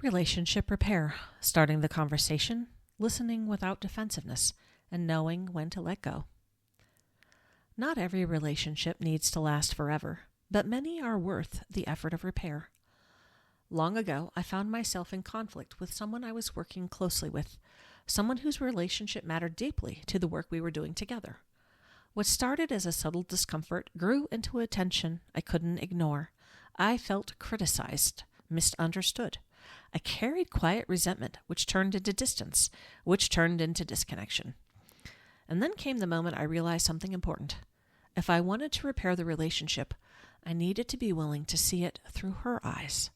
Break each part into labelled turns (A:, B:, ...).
A: Relationship repair, starting the conversation, listening without defensiveness, and knowing when to let go. Not every relationship needs to last forever, but many are worth the effort of repair. Long ago, I found myself in conflict with someone I was working closely with, someone whose relationship mattered deeply to the work we were doing together. What started as a subtle discomfort grew into a tension I couldn't ignore. I felt criticized, misunderstood. I carried quiet resentment, which turned into distance, which turned into disconnection. And then came the moment I realized something important. If I wanted to repair the relationship, I needed to be willing to see it through her eyes.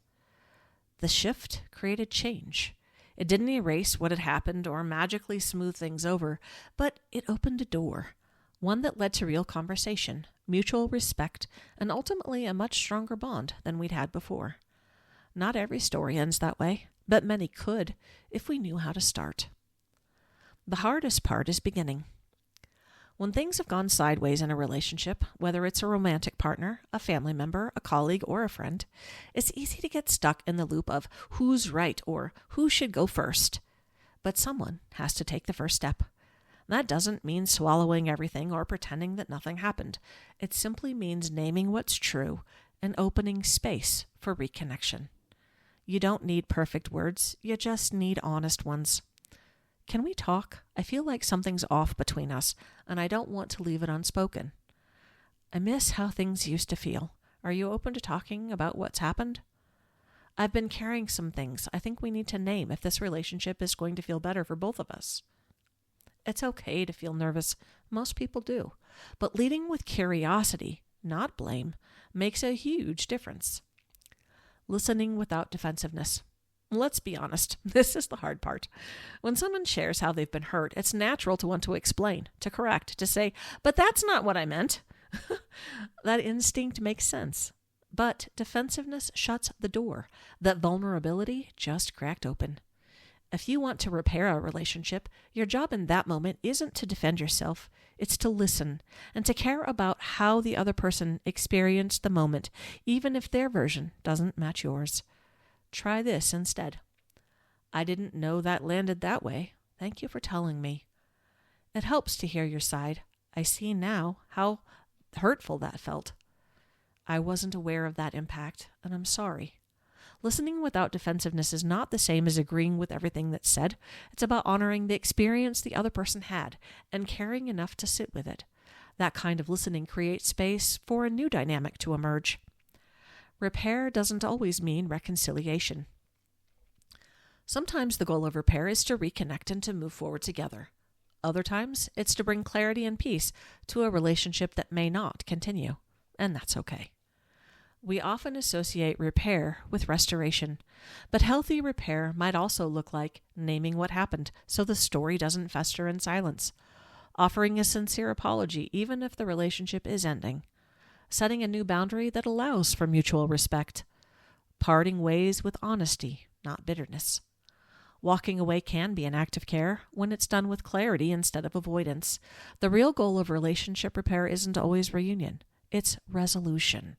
A: The shift created change. It didn't erase what had happened or magically smooth things over, but it opened a door, one that led to real conversation, mutual respect, and ultimately a much stronger bond than we'd had before. Not every story ends that way, but many could if we knew how to start. The hardest part is beginning. When things have gone sideways in a relationship, whether it's a romantic partner, a family member, a colleague, or a friend, it's easy to get stuck in the loop of who's right or who should go first. But someone has to take the first step. That doesn't mean swallowing everything or pretending that nothing happened. It simply means naming what's true and opening space for reconnection. You don't need perfect words, you just need honest ones. Can we talk? I feel like something's off between us, and I don't want to leave it unspoken. I miss how things used to feel. Are you open to talking about what's happened? I've been carrying some things I think we need to name if this relationship is going to feel better for both of us. It's okay to feel nervous. Most people do. But leading with curiosity, not blame, makes a huge difference. Listening without defensiveness. Let's be honest, this is the hard part. When someone shares how they've been hurt, it's natural to want to explain, to correct, to say, but that's not what I meant. That instinct makes sense. But defensiveness shuts the door. That vulnerability just cracked open. If you want to repair a relationship, your job in that moment isn't to defend yourself. It's to listen and to care about how the other person experienced the moment, even if their version doesn't match yours. Try this instead. I didn't know that landed that way. Thank you for telling me. It helps to hear your side. I see now how hurtful that felt. I wasn't aware of that impact, and I'm sorry. Listening without defensiveness is not the same as agreeing with everything that's said. It's about honoring the experience the other person had and caring enough to sit with it. That kind of listening creates space for a new dynamic to emerge. Repair doesn't always mean reconciliation. Sometimes the goal of repair is to reconnect and to move forward together. Other times, it's to bring clarity and peace to a relationship that may not continue, and that's okay. We often associate repair with restoration, but healthy repair might also look like naming what happened so the story doesn't fester in silence, offering a sincere apology even if the relationship is ending, setting a new boundary that allows for mutual respect, parting ways with honesty, not bitterness. Walking away can be an act of care when it's done with clarity instead of avoidance. The real goal of relationship repair isn't always reunion, it's resolution.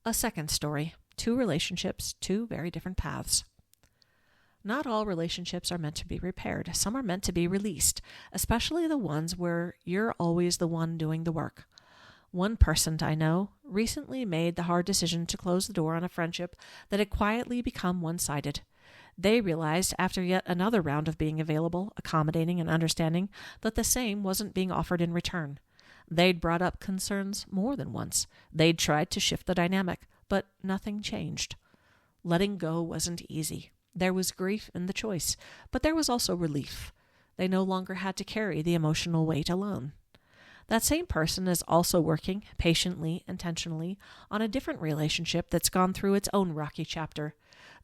A: A second story, 2 relationships, 2 very different paths. Not all relationships are meant to be repaired. Some are meant to be released, especially the ones where you're always the one doing the work. One person I know recently made the hard decision to close the door on a friendship that had quietly become one-sided. They realized after yet another round of being available, accommodating, and understanding that the same wasn't being offered in return. They'd brought up concerns more than once. They'd tried to shift the dynamic, but nothing changed. Letting go wasn't easy. There was grief in the choice, but there was also relief. They no longer had to carry the emotional weight alone. That same person is also working patiently, intentionally, on a different relationship that's gone through its own rocky chapter.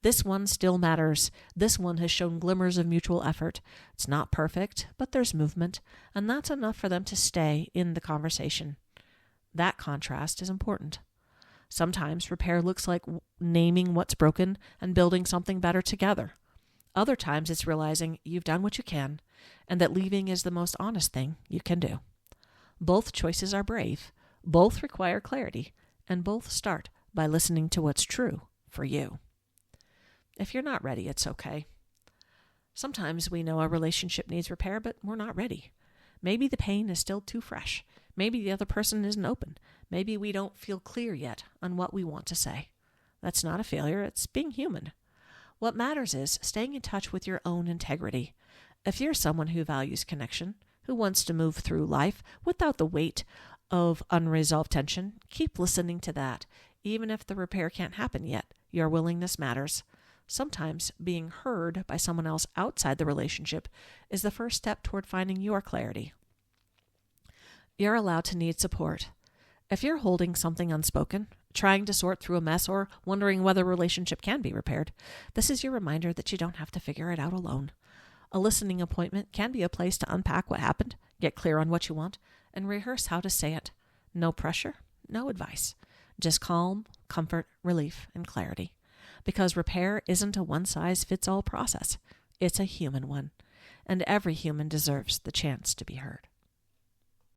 A: This one still matters. This one has shown glimmers of mutual effort. It's not perfect, but there's movement, and that's enough for them to stay in the conversation. That contrast is important. Sometimes repair looks like naming what's broken and building something better together. Other times it's realizing you've done what you can, and that leaving is the most honest thing you can do. Both choices are brave, both require clarity, and both start by listening to what's true for you. If you're not ready, it's okay. Sometimes we know a relationship needs repair, but we're not ready. Maybe the pain is still too fresh. Maybe the other person isn't open. Maybe we don't feel clear yet on what we want to say. That's not a failure, it's being human. What matters is staying in touch with your own integrity. If you're someone who values connection, who wants to move through life without the weight of unresolved tension, keep listening to that. Even if the repair can't happen yet, your willingness matters. Sometimes being heard by someone else outside the relationship is the first step toward finding your clarity. You're allowed to need support. If you're holding something unspoken, trying to sort through a mess, or wondering whether a relationship can be repaired, this is your reminder that you don't have to figure it out alone. A listening appointment can be a place to unpack what happened, get clear on what you want, and rehearse how to say it. No pressure, no advice. Just calm, comfort, relief, and clarity. Because repair isn't a one-size-fits-all process. It's a human one. And every human deserves the chance to be heard.